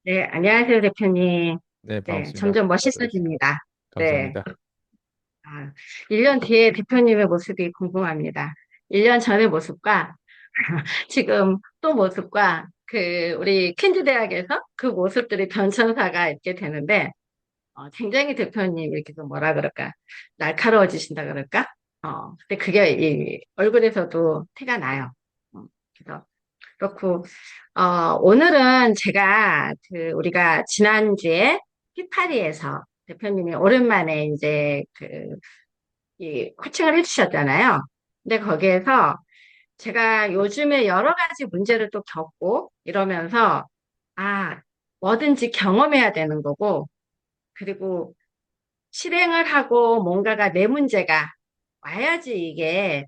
네, 안녕하세요, 대표님. 네, 네, 반갑습니다. 점점 멋있어집니다. 네, 감사합니다. 1년 뒤에 대표님의 모습이 궁금합니다. 1년 전의 모습과 지금 또 모습과 우리 퀸즈 대학에서 그 모습들이 변천사가 있게 되는데, 굉장히 대표님 이렇게 좀 뭐라 그럴까, 날카로워지신다 그럴까? 근데 그게 이 얼굴에서도 티가 나요. 그래서 그렇고, 오늘은 제가 우리가 지난주에 피파리에서 대표님이 오랜만에 이제 이 코칭을 해주셨잖아요. 근데 거기에서 제가 요즘에 여러 가지 문제를 또 겪고 이러면서, 아, 뭐든지 경험해야 되는 거고, 그리고 실행을 하고 뭔가가 내 문제가 와야지 이게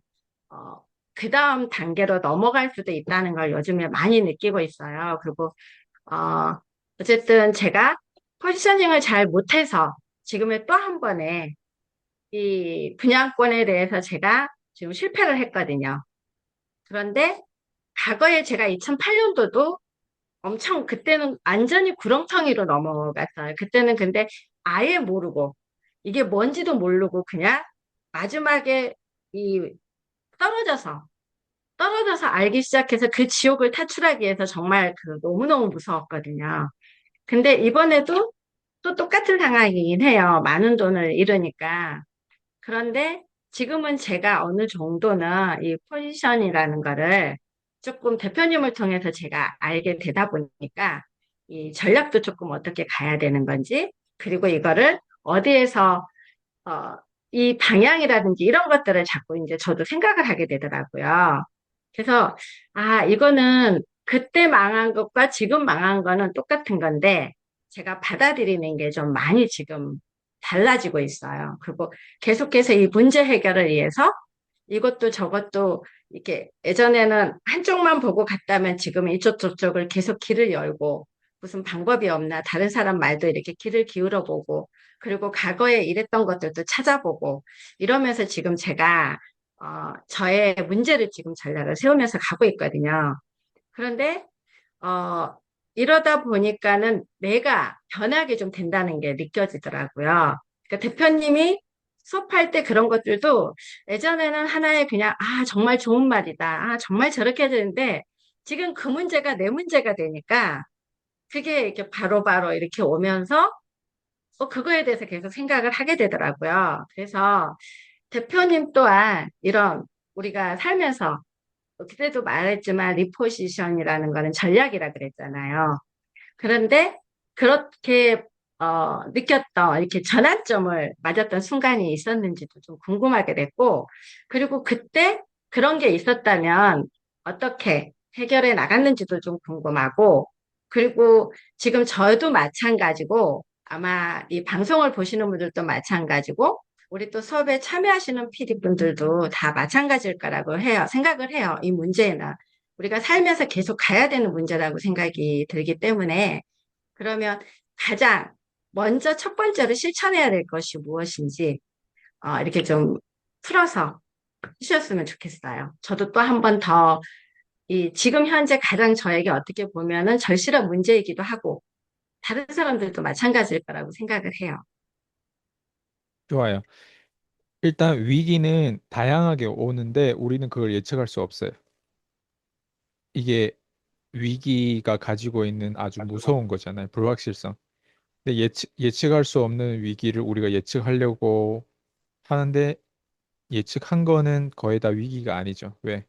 어, 그 다음 단계로 넘어갈 수도 있다는 걸 요즘에 많이 느끼고 있어요. 그리고, 어, 어쨌든 제가 포지셔닝을 잘 못해서 지금의 또 한 번에 이 분양권에 대해서 제가 지금 실패를 했거든요. 그런데 과거에 제가 2008년도도 엄청 그때는 완전히 구렁텅이로 넘어갔어요. 그때는 근데 아예 모르고 이게 뭔지도 모르고 그냥 마지막에 이 떨어져서 알기 시작해서 그 지옥을 탈출하기 위해서 정말 너무너무 무서웠거든요. 근데 이번에도 또 똑같은 상황이긴 해요. 많은 돈을 잃으니까. 그런데 지금은 제가 어느 정도는 이 포지션이라는 거를 조금 대표님을 통해서 제가 알게 되다 보니까 이 전략도 조금 어떻게 가야 되는 건지, 그리고 이거를 어디에서 어, 이 방향이라든지 이런 것들을 자꾸 이제 저도 생각을 하게 되더라고요. 그래서, 이거는 그때 망한 것과 지금 망한 거는 똑같은 건데, 제가 받아들이는 게 좀 많이 지금 달라지고 있어요. 그리고 계속해서 이 문제 해결을 위해서 이것도 저것도 이렇게 예전에는 한쪽만 보고 갔다면 지금은 이쪽 저쪽을 계속 길을 열고 무슨 방법이 없나 다른 사람 말도 이렇게 귀를 기울여 보고 그리고 과거에 이랬던 것들도 찾아보고 이러면서 지금 제가 저의 문제를 지금 전략을 세우면서 가고 있거든요. 그런데 어, 이러다 보니까는 내가 변하게 좀 된다는 게 느껴지더라고요. 그러니까 대표님이 수업할 때 그런 것들도 예전에는 하나의 그냥, 정말 좋은 말이다. 정말 저렇게 해야 되는데 지금 그 문제가 내 문제가 되니까 그게 이렇게 바로바로 이렇게 오면서 그거에 대해서 계속 생각을 하게 되더라고요. 그래서 대표님 또한 이런 우리가 살면서 그때도 말했지만 리포지션이라는 거는 전략이라 그랬잖아요. 그런데 그렇게 느꼈던 이렇게 전환점을 맞았던 순간이 있었는지도 좀 궁금하게 됐고, 그리고 그때 그런 게 있었다면 어떻게 해결해 나갔는지도 좀 궁금하고, 그리고 지금 저도 마찬가지고 아마 이 방송을 보시는 분들도 마찬가지고 우리 또 수업에 참여하시는 PD분들도 다 마찬가지일 거라고 해요. 생각을 해요. 이 문제는. 우리가 살면서 계속 가야 되는 문제라고 생각이 들기 때문에 그러면 가장 먼저 첫 번째로 실천해야 될 것이 무엇인지 이렇게 좀 풀어서 주셨으면 좋겠어요. 저도 또 한 번 더 이 지금 현재 가장 저에게 어떻게 보면은 절실한 문제이기도 하고 다른 사람들도 마찬가지일 거라고 생각을 해요. 좋아요. 일단 위기는 다양하게 오는데 우리는 그걸 예측할 수 없어요. 이게 위기가 가지고 있는 아주 무서운 거잖아요. 불확실성. 근데 예측할 수 없는 위기를 우리가 예측하려고 하는데 예측한 거는 거의 다 위기가 아니죠. 왜?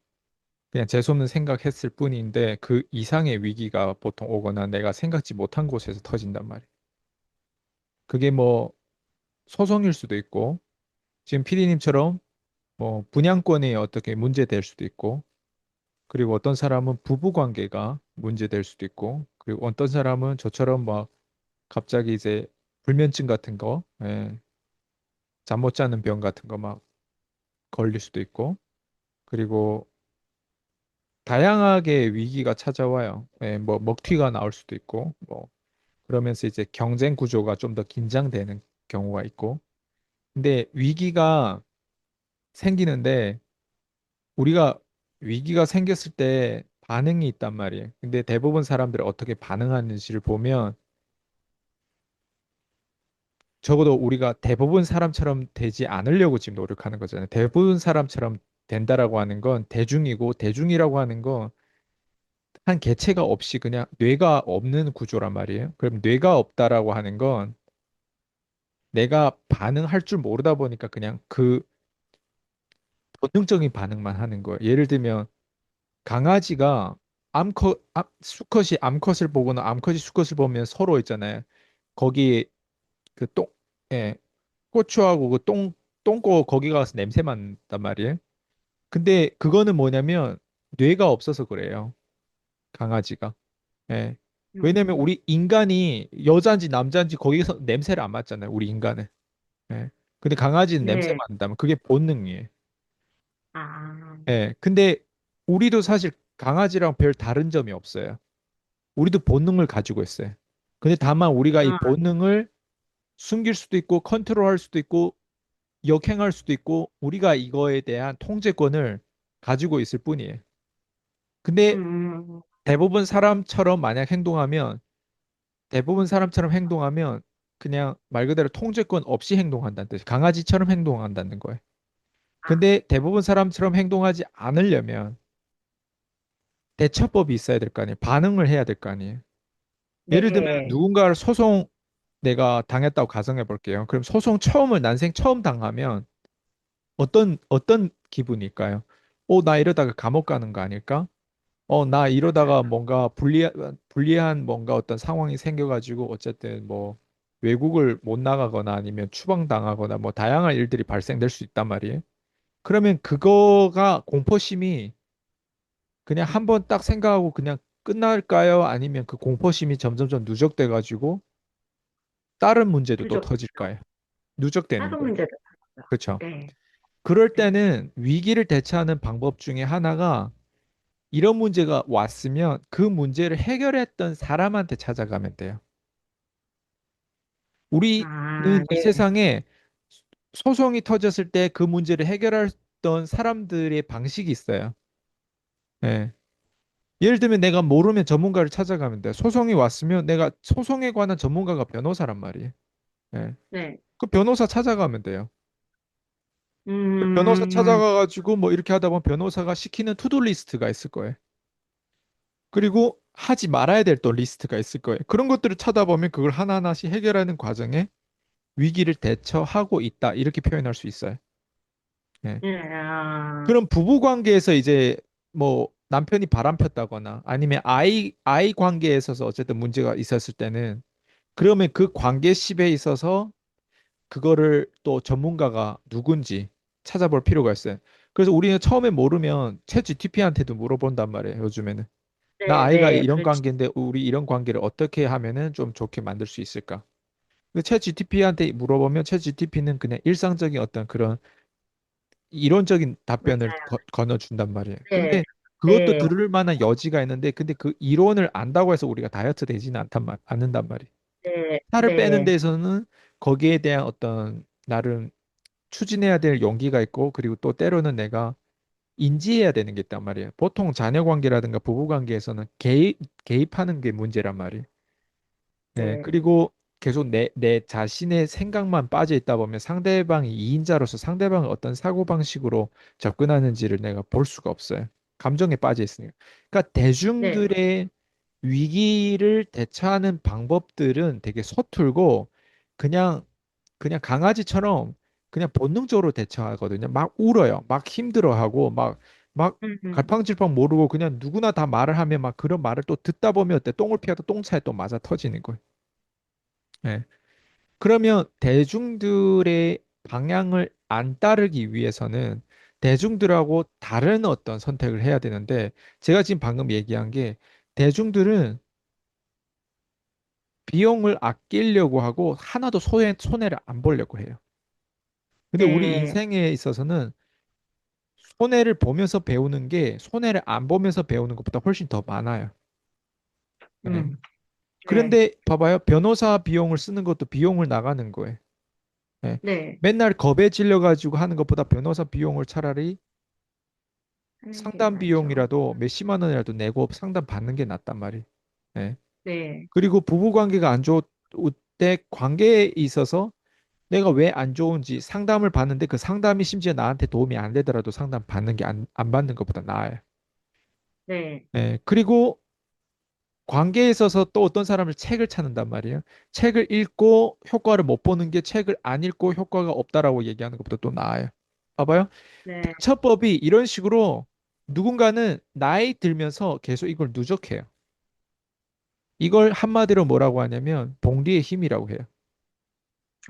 그냥 재수없는 생각했을 뿐인데 그 이상의 위기가 보통 오거나 내가 생각지 못한 곳에서 터진단 말이에요. 그게 뭐 소송일 수도 있고 지금 피디님처럼 뭐 분양권이 어떻게 문제될 수도 있고 그리고 어떤 사람은 부부 관계가 문제될 수도 있고 그리고 어떤 사람은 저처럼 막 갑자기 이제 불면증 같은 거 잠 못 자는 병 같은 거 막 걸릴 수도 있고 그리고 다양하게 위기가 찾아와요. 뭐 먹튀가 나올 수도 있고 뭐 그러면서 이제 경쟁 구조가 좀 더 긴장되는 경우가 있고 근데 위기가 생기는데 우리가 위기가 생겼을 때 반응이 있단 말이에요. 근데 대부분 사람들이 어떻게 반응하는지를 보면 적어도 우리가 대부분 사람처럼 되지 않으려고 지금 노력하는 거잖아요. 대부분 사람처럼 된다라고 하는 건 대중이고 대중이라고 하는 건 한 개체가 없이 그냥 뇌가 없는 구조란 말이에요. 그럼 뇌가 없다라고 하는 건 내가 반응할 줄 모르다 보니까 그냥 그 본능적인 반응만 하는 거예요. 예를 들면 강아지가 수컷이 암컷을 보거나 암컷이 수컷을 보면 서로 있잖아요. 거기 그 예, 고추하고 그 똥꼬 거기 가서 냄새 맡단 말이에요. 근데 그거는 뭐냐면 뇌가 없어서 그래요. 강아지가. 예. 왜냐면 음, 우리 인간이 여자인지 남자인지 거기서 냄새를 안 맡잖아요. 우리 인간은. 예. 근데 강아지는 냄새 네. 맡는다면 그게 본능이에요. 아, 예. 근데 우리도 사실 강아지랑 별 다른 점이 없어요. 우리도 본능을 가지고 있어요. 근데 다만 우리가 이 아, 본능을 숨길 수도 있고 컨트롤할 수도 있고 역행할 수도 있고 우리가 이거에 대한 통제권을 가지고 있을 뿐이에요. 근데 음, 대부분 사람처럼 만약 행동하면 대부분 사람처럼 행동하면 그냥 말 그대로 통제권 없이 행동한다는 뜻. 강아지처럼 행동한다는 거예요. 아, 근데 대부분 사람처럼 행동하지 않으려면 대처법이 있어야 될 거 아니에요. 반응을 해야 될 거 아니에요. 예를 들면 네. 누군가를 소송 내가 당했다고 가정해 볼게요. 그럼 소송 처음을 난생 처음 당하면 어떤 기분일까요? 나 이러다가 감옥 가는 거 아닐까? 나 이러다가 뭔가 불리한 뭔가 어떤 상황이 생겨가지고 어쨌든 뭐 외국을 못 나가거나 아니면 추방당하거나 뭐 다양한 일들이 발생될 수 있단 말이에요. 그러면 그거가 공포심이 그냥 한 번 딱 생각하고 그냥 끝날까요? 아니면 그 공포심이 점점점 누적돼가지고 다른 문제도 또 누적, 터질까요? 누적되는 하도 거예요. 문제도 있어요. 그렇죠. 네. 그럴 네. 때는 위기를 대처하는 방법 중에 하나가 이런 문제가 왔으면 그 문제를 해결했던 사람한테 찾아가면 돼요. 우리는 아, 이 네. 세상에 소송이 터졌을 때 그 문제를 해결했던 사람들의 방식이 있어요. 예. 예를 들면 내가 모르면 전문가를 찾아가면 돼. 소송이 왔으면 내가 소송에 관한 전문가가 변호사란 말이에요. 예. 네. 그 변호사 찾아가면 돼요. 그 변호사 음, 찾아가가지고 뭐 이렇게 하다 보면 변호사가 시키는 투두 리스트가 있을 거예요. 그리고 하지 말아야 될 또 리스트가 있을 거예요. 그런 것들을 찾아보면 그걸 하나하나씩 해결하는 과정에 위기를 대처하고 있다. 이렇게 표현할 수 있어요. 예. 네. 아, 그럼 부부 관계에서 이제 뭐 남편이 바람 폈다거나 아니면 아이 관계에 있어서 어쨌든 문제가 있었을 때는 그러면 그 관계십에 있어서 그거를 또 전문가가 누군지 찾아볼 필요가 있어요. 그래서 우리는 처음에 모르면 챗 GTP한테도 물어본단 말이에요. 요즘에는. 나 네, 아이가 네. 이런 그렇지. 관계인데 우리 이런 관계를 어떻게 하면은 좀 좋게 만들 수 있을까? 챗 GTP한테 물어보면 챗 GTP는 그냥 일상적인 어떤 그런 이론적인 답변을 맞아요. 건너준단 말이에요. 네. 근데 그것도 네. 들을 만한 여지가 있는데 근데 그 이론을 안다고 해서 우리가 다이어트 되지는 않는단 말이에요. 네. 살을 빼는 네. 데에서는 거기에 대한 어떤 나름 추진해야 될 용기가 있고 그리고 또 때로는 내가 인지해야 되는 게 있단 말이에요. 보통 자녀 관계라든가 부부 관계에서는 개입하는 게 문제란 말이에요. 네, 네. 그리고 계속 내 자신의 생각만 빠져 있다 보면 상대방이 이인자로서 상대방을 어떤 사고방식으로 접근하는지를 내가 볼 수가 없어요. 감정에 빠져 있으니까. 그러니까 네. 대중들의 위기를 대처하는 방법들은 되게 서툴고 그냥 강아지처럼 그냥 본능적으로 대처하거든요. 막 울어요. 막 힘들어하고 막 음, 갈팡질팡 모르고 그냥 누구나 다 말을 하면 막 그런 말을 또 듣다 보면 어때? 똥을 피하다 똥차에 또 맞아 터지는 거예요. 예. 그러면 대중들의 방향을 안 따르기 위해서는 대중들하고 다른 어떤 선택을 해야 되는데 제가 지금 방금 얘기한 게 대중들은 비용을 아끼려고 하고 하나도 손해를 안 보려고 해요. 근데 우리 네. 인생에 있어서는 손해를 보면서 배우는 게 손해를 안 보면서 배우는 것보다 훨씬 더 많아요. 네. 음, 네. 그런데 봐봐요. 변호사 비용을 쓰는 것도 비용을 나가는 거예요. 네. 네. 맨날 겁에 질려 가지고 하는 것보다 변호사 비용을 차라리 하는 게 상담 낫죠. 비용이라도 몇십만 원이라도 내고 상담 받는 게 낫단 말이에요. 예. 네, 그리고 부부 관계가 안 좋을 때 관계에 있어서 내가 왜 안 좋은지 상담을 받는데 그 상담이 심지어 나한테 도움이 안 되더라도 상담 받는 게 안 받는 것보다 나아요. 네, 예. 그리고 관계에 있어서 또 어떤 사람을 책을 찾는단 말이에요. 책을 읽고 효과를 못 보는 게 책을 안 읽고 효과가 없다라고 얘기하는 것보다 또 나아요. 봐봐요. 네. 대처법이 이런 식으로 누군가는 나이 들면서 계속 이걸 누적해요. 이걸 한마디로 뭐라고 하냐면 봉리의 힘이라고 해요.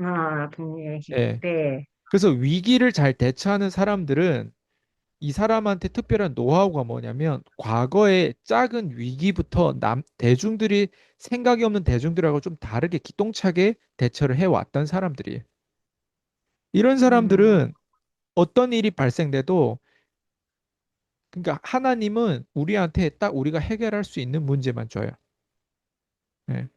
아, 동의의 힘. 예. 네, 그래서 위기를 잘 대처하는 사람들은 이 사람한테 특별한 노하우가 뭐냐면 과거의 작은 위기부터 대중들이 생각이 없는 대중들하고 좀 다르게 기똥차게 대처를 해왔던 사람들이에요. 이런 음, 사람들은 어떤 일이 발생돼도 그러니까 하나님은 우리한테 딱 우리가 해결할 수 있는 문제만 줘요. 예.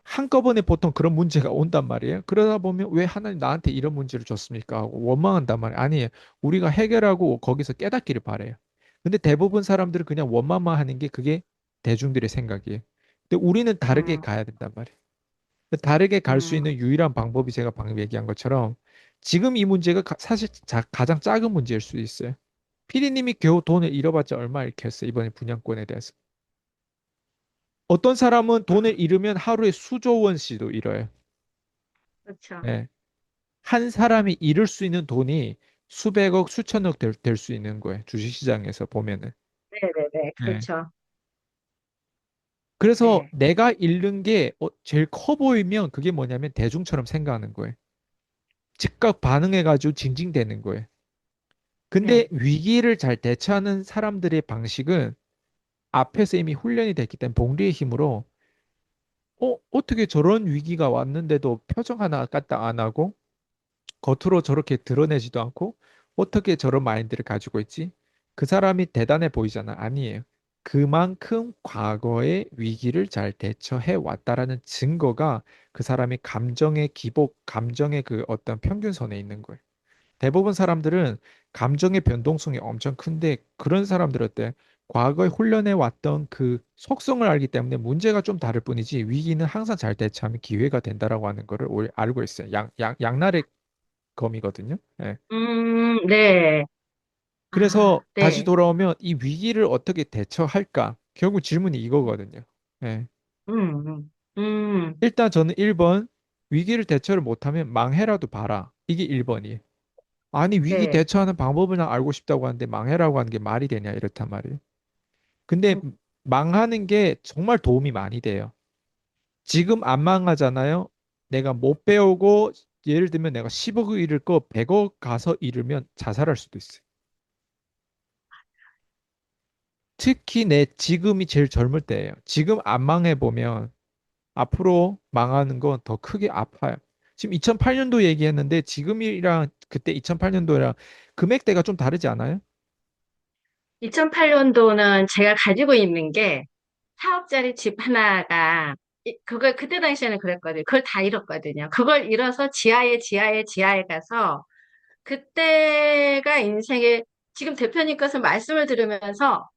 한꺼번에 보통 그런 문제가 온단 말이에요. 그러다 보면 왜 하나님 나한테 이런 문제를 줬습니까? 하고 원망한단 말이에요. 아니에요. 우리가 해결하고 거기서 깨닫기를 바래요. 근데 대부분 사람들은 그냥 원망만 하는 게 그게 대중들의 생각이에요. 근데 우리는 다르게 음, 가야 된단 말이에요. 다르게 갈 수 있는 음, 유일한 방법이 제가 방금 얘기한 것처럼 지금 이 문제가 사실 가장 작은 문제일 수도 있어요. 피디님이 겨우 돈을 잃어봤자 얼마 잃겠어요. 이번에 분양권에 대해서. 어떤 사람은 돈을 잃으면 하루에 수조 원씩도 잃어요. 그렇죠. 예. 한 사람이 잃을 수 있는 돈이 수백억, 수천억 될 수 있는 거예요. 주식시장에서 보면은. 네네네, 예. 그렇죠. 그래서 네, 내가 잃는 게 제일 커 보이면 그게 뭐냐면 대중처럼 생각하는 거예요. 즉각 반응해가지고 징징대는 거예요. 근데 네, 위기를 잘 대처하는 사람들의 방식은 앞에서 이미 훈련이 됐기 때문에 봉리의 힘으로 어떻게 저런 위기가 왔는데도 표정 하나 까딱 안 하고 겉으로 저렇게 드러내지도 않고 어떻게 저런 마인드를 가지고 있지? 그 사람이 대단해 보이잖아. 아니에요. 그만큼 과거의 위기를 잘 대처해 왔다라는 증거가 그 사람의 감정의 기복, 감정의 그 어떤 평균선에 있는 거예요. 대부분 사람들은 감정의 변동성이 엄청 큰데 그런 사람들 어때? 과거에 훈련해 왔던 그 속성을 알기 때문에 문제가 좀 다를 뿐이지 위기는 항상 잘 대처하면 기회가 된다라고 하는 거를 알고 있어요. 양날의 검이거든요. 예. 네. 아, 그래서 다시 네. 돌아오면 이 위기를 어떻게 대처할까? 결국 질문이 이거거든요. 예. 음, 음, 일단 저는 1번 위기를 대처를 못하면 망해라도 봐라. 이게 1번이에요. 아니 위기 네. 대처하는 방법을 알고 싶다고 하는데 망해라고 하는 게 말이 되냐 이렇단 말이에요. 근데 음, 망하는 게 정말 도움이 많이 돼요. 지금 안 망하잖아요. 내가 못 배우고 예를 들면 내가 10억 잃을 거 100억 가서 잃으면 자살할 수도 있어요. 특히 내 지금이 제일 젊을 때예요. 지금 안 망해보면 앞으로 망하는 건 더 크게 아파요. 지금 2008년도 얘기했는데 지금이랑 그때 2008년도랑 금액대가 좀 다르지 않아요? 2008년도는 제가 가지고 있는 게 4억짜리 집 하나가, 그걸 그때 당시에는 그랬거든요. 그걸 다 잃었거든요. 그걸 잃어서 지하에 가서, 그때가 인생의, 지금 대표님께서 말씀을 들으면서,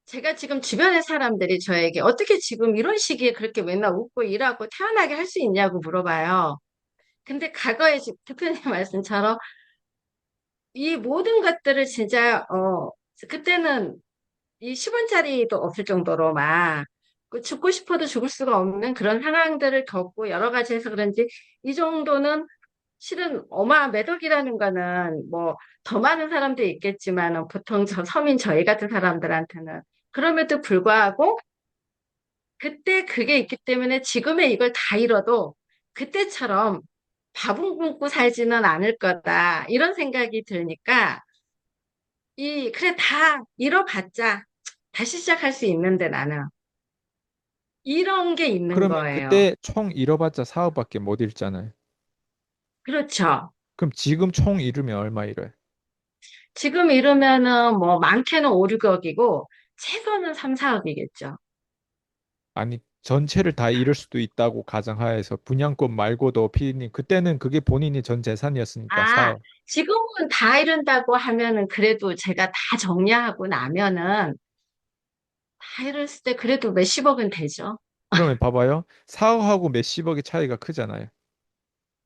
제가 지금 주변의 사람들이 저에게 어떻게 지금 이런 시기에 그렇게 맨날 웃고 일하고 태어나게 할 수 있냐고 물어봐요. 근데 과거에 대표님 말씀처럼 이 모든 것들을 진짜, 그때는 이 10원짜리도 없을 정도로 막, 죽고 싶어도 죽을 수가 없는 그런 상황들을 겪고 여러 가지 해서 그런지 이 정도는 실은 매덕이라는 거는 뭐 더 많은 사람들이 있겠지만 보통 서민 저희 같은 사람들한테는 그럼에도 불구하고 그때 그게 있기 때문에 지금의 이걸 다 잃어도 그때처럼 밥은 굶고 살지는 않을 거다. 이런 생각이 드니까 그래, 다 잃어봤자 다시 시작할 수 있는데 나는 이런 게 있는 그러면 거예요. 그때 총 잃어봤자 4억밖에 못 잃잖아요. 그렇죠. 그럼 지금 총 잃으면 얼마 잃어요? 지금 이러면은 뭐 많게는 5, 6억이고 최소는 3, 4억이겠죠. 아니 전체를 다 잃을 수도 있다고 가정하에서 분양권 말고도 피디님 그때는 그게 본인이 전 재산이었으니까 아, 사업. 지금은 다 이룬다고 하면은 그래도 제가 다 정리하고 나면은 다 이뤘을 때 그래도 몇십억은 되죠. 그러면 봐봐요. 사업하고 몇십억의 차이가 크잖아요.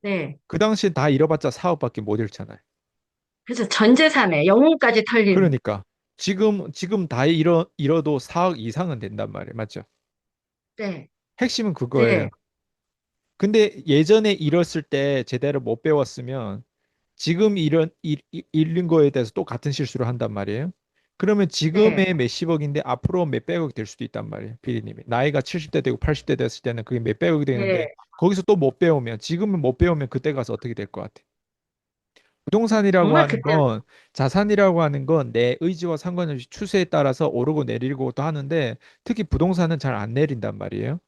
네. 그 당시엔 다 잃어봤자 사업밖에 못 잃잖아요. 그래서 전 재산에 영혼까지 털리는. 그러니까 지금 다 잃어도 4억 이상은 된단 말이에요. 맞죠? 네. 핵심은 네. 그거예요. 근데 예전에 잃었을 때 제대로 못 배웠으면 지금 잃는 거에 대해서 또 같은 실수를 한단 말이에요. 그러면 네. 지금의 몇십억인데 앞으로 몇백억이 될 수도 있단 말이에요. 피디님이. 나이가 70대 되고 80대 됐을 때는 그게 몇백억이 되는데 네. 거기서 또 못 배우면 지금은 못 배우면 그때 가서 어떻게 될 것 같아요? 부동산이라고 정말 하는 그때, 건 자산이라고 하는 건 내 의지와 상관없이 추세에 따라서 오르고 내리고도 하는데 특히 부동산은 잘 안 내린단 말이에요.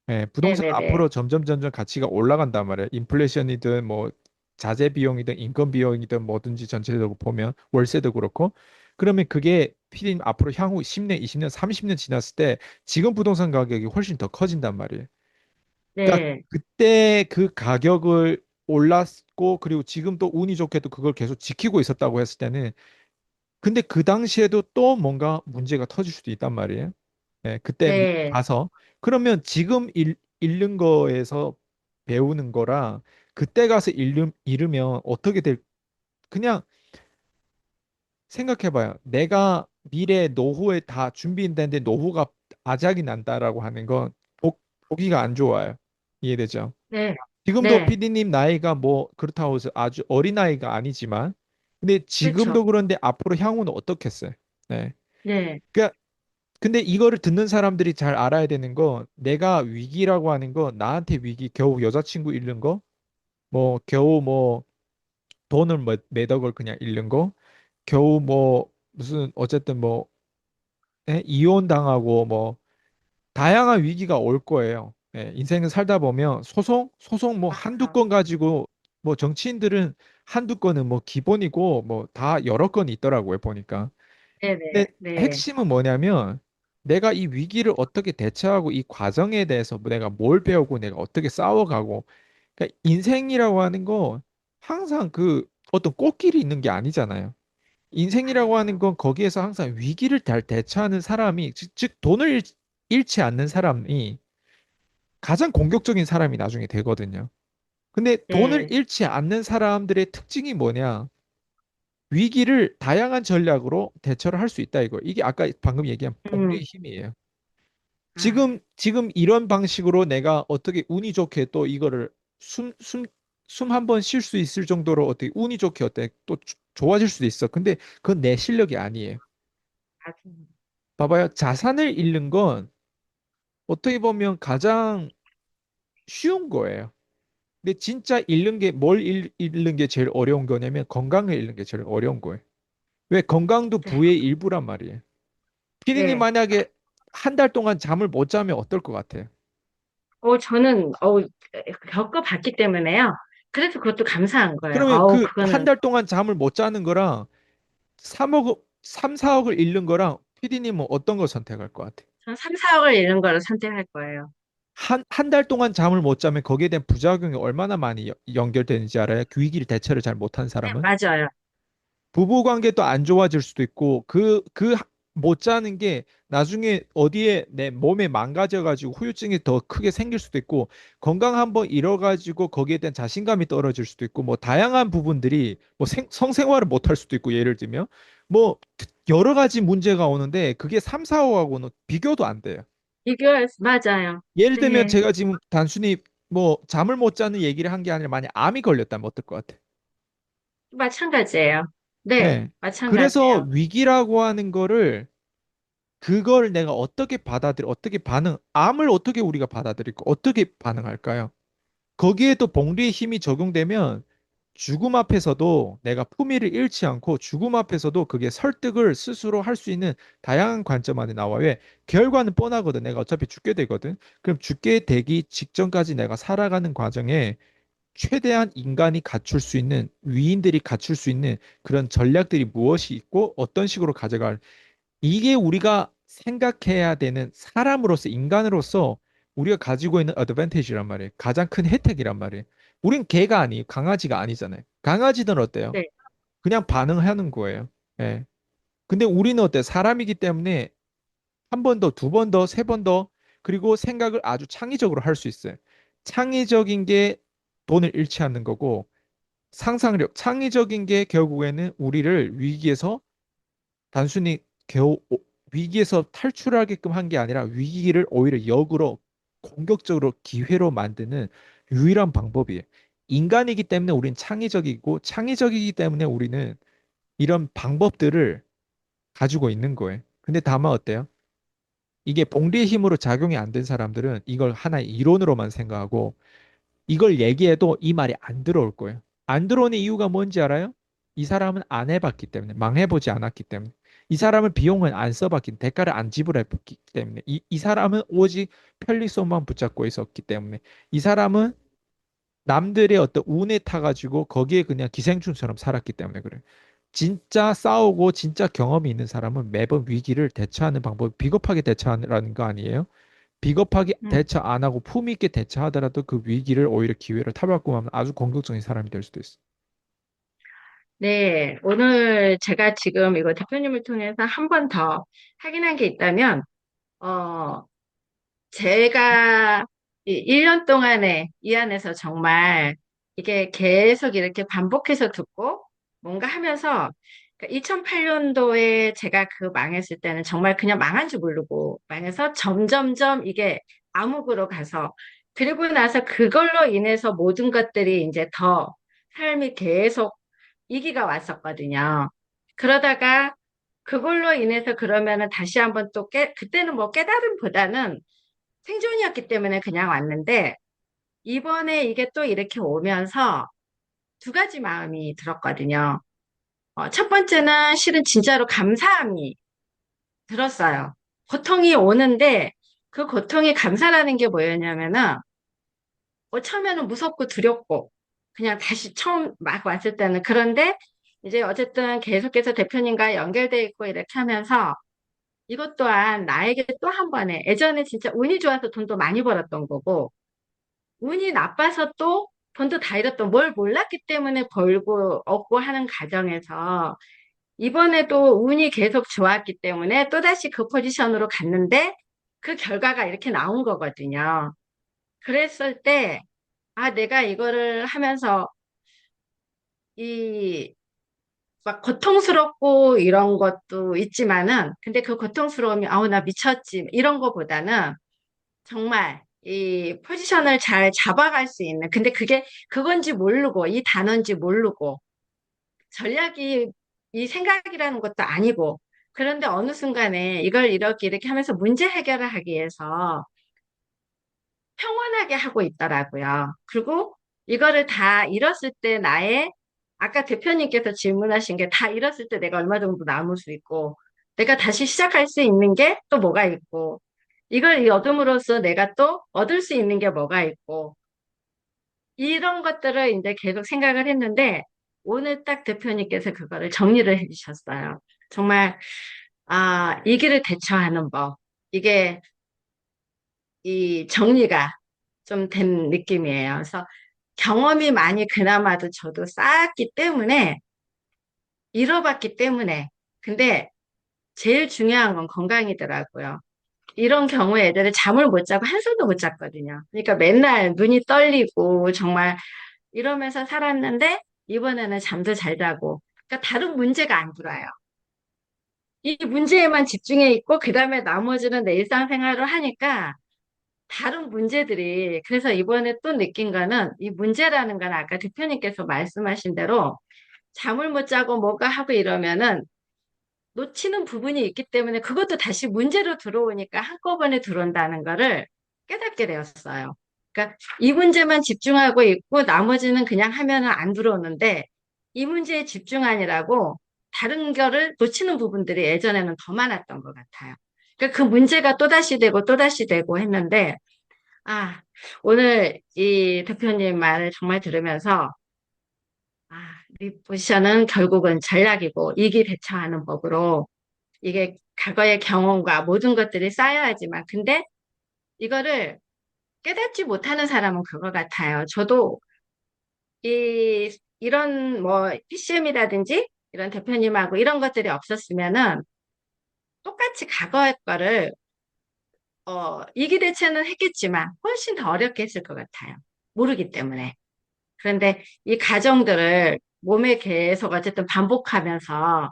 예, 부동산 네네네. 앞으로 점점 가치가 올라간단 말이에요. 인플레이션이든 뭐 자재 비용이든 인건 비용이든 뭐든지 전체적으로 보면 월세도 그렇고 그러면 그게 피디님 앞으로 향후 10년, 20년, 30년 지났을 때 지금 부동산 가격이 훨씬 더 커진단 말이에요. 그러니까 네. 그때 그 가격을 올랐고 그리고 지금 또 운이 좋게도 그걸 계속 지키고 있었다고 했을 때는 근데 그 당시에도 또 뭔가 문제가 터질 수도 있단 말이에요. 네, 그때 미리 네. 가서 그러면 지금 잃는 거에서 배우는 거랑 그때 가서 잃으면 어떻게 될 그냥 생각해봐요. 내가 미래 노후에 다 준비됐는데 노후가 아작이 난다라고 하는 건 보기가 안 좋아요. 이해되죠? 네. 지금도 네. 피디님 나이가 뭐 그렇다고 해서 아주 어린 나이가 아니지만 근데 그렇죠. 지금도 그런데 앞으로 향후는 어떻겠어요? 네. 네. 그러니까 근데 이거를 듣는 사람들이 잘 알아야 되는 건 내가 위기라고 하는 건 나한테 위기 겨우 여자친구 잃는 거 뭐 겨우 뭐 돈을 몇 억을 그냥 잃는 거 겨우 뭐 무슨 어쨌든 뭐 이혼 당하고 뭐 다양한 위기가 올 거예요. 예, 인생을 살다 보면 소송 뭐 한두 맞아요. 건 가지고 뭐 정치인들은 한두 건은 뭐 기본이고 뭐 다 여러 건이 있더라고요, 보니까. 근데 네네. 네. 핵심은 뭐냐면 내가 이 위기를 어떻게 대처하고 이 과정에 대해서 뭐 내가 뭘 배우고 내가 어떻게 싸워가고 그러니까 인생이라고 하는 거 항상 그 어떤 꽃길이 있는 게 아니잖아요. 인생이라고 하는 건 거기에서 항상 위기를 잘 대처하는 사람이 즉 돈을 잃지 않는 사람이 가장 공격적인 사람이 나중에 되거든요. 근데 돈을 네. 잃지 않는 사람들의 특징이 뭐냐? 위기를 다양한 전략으로 대처를 할 수 있다 이거. 이게 아까 방금 얘기한 음. 복리의 힘이에요. 아, 지금 이런 방식으로 내가 어떻게 운이 좋게 또 이거를 숨 한 번 쉴 수 있을 정도로 어떻게 운이 좋게 어때 또 좋아질 수도 있어. 근데 그건 내 실력이 아니에요. 맞아요. 봐봐요. 자산을 잃는 건 어떻게 보면 가장 쉬운 거예요. 근데 진짜 잃는 게 뭘 잃는 게 제일 어려운 거냐면 건강을 잃는 게 제일 어려운 거예요. 왜 건강도 네. 부의 일부란 말이에요. 피디님 네. 만약에 한 달 동안 잠을 못 자면 어떨 것 같아요? 저는, 겪어봤기 때문에요. 그래서 그것도 감사한 거예요. 그러면 그 한 그거는 달 동안 잠을 못 자는 거랑 3억, 3, 4억을 잃는 거랑 피디님은 어떤 거 선택할 것 같아요? 전 3, 4억을 잃는 거를 선택할 거예요. 한 달 동안 잠을 못 자면 거기에 대한 부작용이 얼마나 많이 연결되는지 알아요? 그 위기를 대처를 잘 못한 네, 사람은? 맞아요. 부부 관계도 안 좋아질 수도 있고 그 못 자는 게 나중에 어디에 내 몸에 망가져가지고 후유증이 더 크게 생길 수도 있고 건강 한번 잃어가지고 거기에 대한 자신감이 떨어질 수도 있고 뭐 다양한 부분들이 뭐 성생활을 못 할 수도 있고 예를 들면 뭐 여러 가지 문제가 오는데 그게 3, 4호하고는 비교도 안 돼요. 맞아요. 예를 들면 네. 제가 지금 단순히 뭐 잠을 못 자는 얘기를 한 게 아니라 만약 암이 걸렸다면 어떨 것 같아요? 마찬가지예요. 네, 네. 그래서 마찬가지예요. 위기라고 하는 거를 그걸 내가 어떻게 어떻게 암을 어떻게 우리가 받아들이고 어떻게 반응할까요? 거기에 또 복리의 힘이 적용되면 죽음 앞에서도 내가 품위를 잃지 않고 죽음 앞에서도 그게 설득을 스스로 할 수 있는 다양한 관점 안에 나와. 왜? 결과는 뻔하거든. 내가 어차피 죽게 되거든. 그럼 죽게 되기 직전까지 내가 살아가는 과정에 최대한 인간이 갖출 수 있는 위인들이 갖출 수 있는 그런 전략들이 무엇이 있고 어떤 식으로 가져갈 이게 우리가 생각해야 되는 사람으로서 인간으로서 우리가 가지고 있는 어드밴티지란 말이에요. 가장 큰 혜택이란 말이에요. 우린 개가 아니, 강아지가 아니잖아요. 강아지들은 어때요? 네. 그냥 반응하는 거예요. 예. 근데 우리는 어때? 사람이기 때문에 한 번 더, 두 번 더, 세 번 더, 그리고 생각을 아주 창의적으로 할 수 있어요. 창의적인 게 돈을 잃지 않는 거고, 상상력, 창의적인 게 결국에는 우리를 위기에서 단순히 위기에서 탈출하게끔 한 게 아니라 위기를 오히려 역으로 공격적으로 기회로 만드는 유일한 방법이에요. 인간이기 때문에 우린 창의적이고 창의적이기 때문에 우리는 이런 방법들을 가지고 있는 거예요. 근데 다만 어때요? 이게 봉리의 힘으로 작용이 안 된 사람들은 이걸 하나의 이론으로만 생각하고 이걸 얘기해도 이 말이 안 들어올 거예요. 안 들어오는 이유가 뭔지 알아요? 이 사람은 안 해봤기 때문에, 망해보지 않았기 때문에. 이 사람은 비용을 안 써봤기, 대가를 안 지불해봤기 때문에. 이 사람은 오직 편리성만 붙잡고 있었기 때문에. 이 사람은 남들의 어떤 운에 타가지고 거기에 그냥 기생충처럼 살았기 때문에 그래요. 진짜 싸우고 진짜 경험이 있는 사람은 매번 위기를 대처하는 방법이 비겁하게 대처하라는 거 아니에요? 비겁하게 음. 대처 안 하고 품위 있게 대처하더라도 그 위기를 오히려 기회로 타박구하면 아주 공격적인 사람이 될 수도 있어. 네, 오늘 제가 지금 이거 대표님을 통해서 한 번 더 확인한 게 있다면, 어, 제가 이 1년 동안에 이 안에서 정말 이게 계속 이렇게 반복해서 듣고 뭔가 하면서 2008년도에 제가 그 망했을 때는 정말 그냥 망한 줄 모르고 망해서 점점점 이게 암흑으로 가서 그리고 나서 그걸로 인해서 모든 것들이 이제 더 삶이 계속 위기가 왔었거든요. 그러다가 그걸로 인해서 그러면은 다시 한번 또 그때는 뭐 깨달음보다는 생존이었기 때문에 그냥 왔는데, 이번에 이게 또 이렇게 오면서 두 가지 마음이 들었거든요. 첫 번째는 실은 진짜로 감사함이 들었어요. 고통이 오는데, 그 고통이 감사라는 게 뭐였냐면은, 처음에는 무섭고 두렵고, 그냥 다시 처음 막 왔을 때는. 그런데, 이제 어쨌든 계속해서 대표님과 연결돼 있고 이렇게 하면서, 이것 또한 나에게 또 한 번에, 예전에 진짜 운이 좋아서 돈도 많이 벌었던 거고, 운이 나빠서 또 돈도 다 잃었던 뭘 몰랐기 때문에 벌고 얻고 하는 과정에서 이번에도 운이 계속 좋았기 때문에 또다시 그 포지션으로 갔는데 그 결과가 이렇게 나온 거거든요. 그랬을 때, 아, 내가 이거를 하면서 이 막 고통스럽고 이런 것도 있지만은 근데 그 고통스러움이 아우, 나 미쳤지 이런 거보다는 정말 이 포지션을 잘 잡아갈 수 있는, 근데 그게 그건지 모르고, 이 단어인지 모르고, 전략이 이 생각이라는 것도 아니고, 그런데 어느 순간에 이걸 이렇게 하면서 문제 해결을 하기 위해서 평온하게 하고 있더라고요. 그리고 이거를 다 잃었을 때 나의, 아까 대표님께서 질문하신 게 다 잃었을 때 내가 얼마 정도 남을 수 있고, 내가 다시 시작할 수 있는 게 또 뭐가 있고, 이걸 얻음으로써 내가 또 얻을 수 있는 게 뭐가 있고, 이런 것들을 이제 계속 생각을 했는데, 오늘 딱 대표님께서 그거를 정리를 해주셨어요. 정말, 아, 이 길을 대처하는 법. 이게 이 정리가 좀 된 느낌이에요. 그래서 경험이 많이 그나마도 저도 쌓았기 때문에, 잃어봤기 때문에, 근데 제일 중요한 건 건강이더라고요. 이런 경우에 애들은 잠을 못 자고 한숨도 못 잤거든요. 그러니까 맨날 눈이 떨리고 정말 이러면서 살았는데 이번에는 잠도 잘 자고. 그러니까 다른 문제가 안 들어요. 이 문제에만 집중해 있고 그다음에 나머지는 내 일상생활을 하니까 다른 문제들이, 그래서 이번에 또 느낀 거는 이 문제라는 건 아까 대표님께서 말씀하신 대로 잠을 못 자고 뭐가 하고 이러면은 놓치는 부분이 있기 때문에 그것도 다시 문제로 들어오니까 한꺼번에 들어온다는 거를 깨닫게 되었어요. 그러니까 이 문제만 집중하고 있고 나머지는 그냥 하면은 안 들어오는데 이 문제에 집중하느라고 다른 거를 놓치는 부분들이 예전에는 더 많았던 것 같아요. 그러니까 그 문제가 또다시 되고 또다시 되고 했는데, 아, 오늘 이 대표님 말을 정말 들으면서, 아, 리포지션은 결국은 전략이고 이기 대처하는 법으로, 이게 과거의 경험과 모든 것들이 쌓여야지만. 근데 이거를 깨닫지 못하는 사람은 그거 같아요. 저도 이런 뭐 PCM이라든지 이런 대표님하고 이런 것들이 없었으면은 똑같이 과거의 거를 이기 대체는 했겠지만 훨씬 더 어렵게 했을 것 같아요. 모르기 때문에. 그런데 이 과정들을 몸에 계속 어쨌든 반복하면서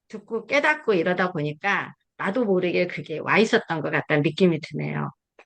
듣고 깨닫고 이러다 보니까 나도 모르게 그게 와 있었던 것 같다는 느낌이 드네요.